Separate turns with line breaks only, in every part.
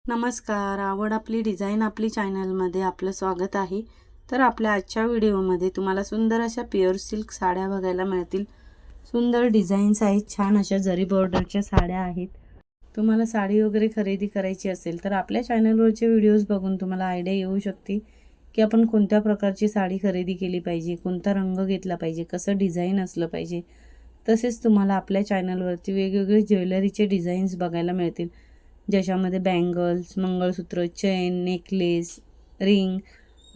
नमस्कार. आवड आपली डिझाईन आपली चॅनलमध्ये आपलं स्वागत आहे. तर आपल्या आजच्या व्हिडिओमध्ये तुम्हाला सुंदर अशा प्युअर सिल्क साड्या बघायला मिळतील. सुंदर डिझाईन्स आहेत, छान अशा जरी बॉर्डरच्या साड्या आहेत. तुम्हाला साडी वगैरे खरेदी करायची असेल तर आपल्या चॅनलवरचे व्हिडिओज बघून तुम्हाला आयडिया येऊ शकते की आपण कोणत्या प्रकारची साडी खरेदी केली पाहिजे, कोणता रंग घेतला पाहिजे, कसं डिझाईन असलं पाहिजे. तसेच तुम्हाला आपल्या चॅनलवरती वेगवेगळे ज्वेलरीचे डिझाईन्स बघायला मिळतील, ज्याच्यामध्ये बँगल्स, मंगळसूत्र, चेन, नेकलेस, रिंग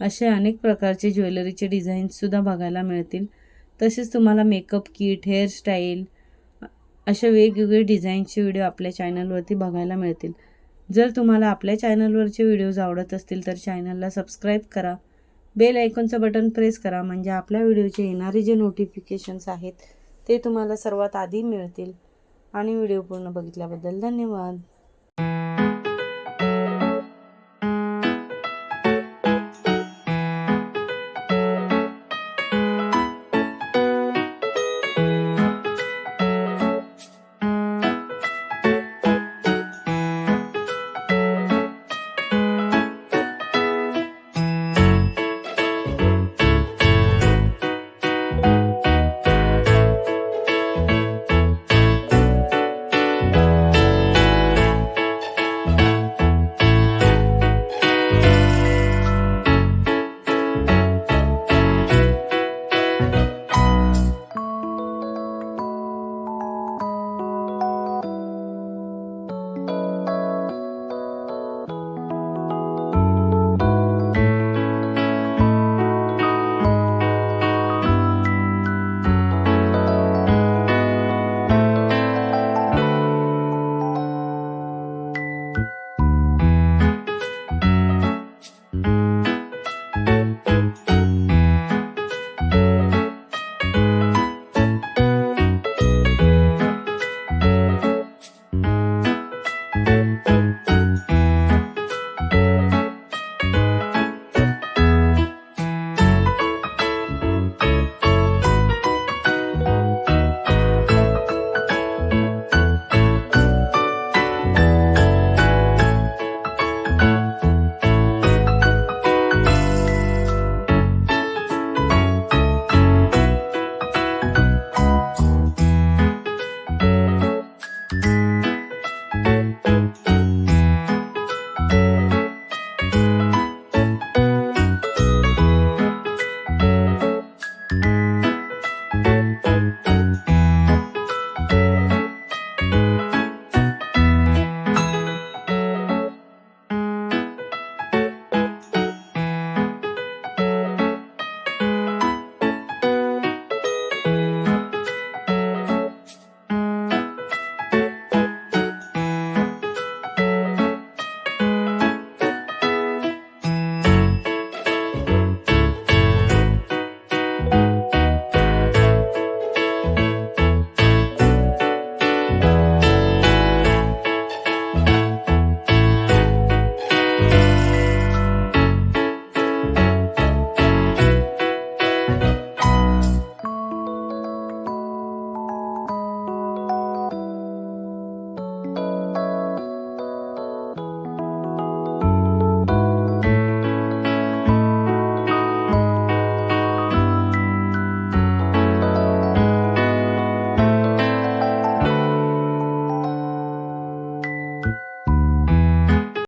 असे अनेक प्रकारचे ज्वेलरीचे डिझाईन्ससुद्धा बघायला मिळतील. तसेच तुम्हाला मेकअप किट, हेअरस्टाईल अशा वेगवेगळे डिझाईनचे व्हिडिओ आपल्या चॅनलवरती बघायला मिळतील. जर तुम्हाला आपल्या चॅनलवरचे व्हिडिओज आवडत असतील तर चॅनलला सबस्क्राईब करा, बेल आयकॉनचं बटन प्रेस करा, म्हणजे आपल्या व्हिडिओचे येणारे जे नोटिफिकेशन्स आहेत ते तुम्हाला सर्वात आधी मिळतील. आणि व्हिडिओ पूर्ण बघितल्याबद्दल धन्यवाद.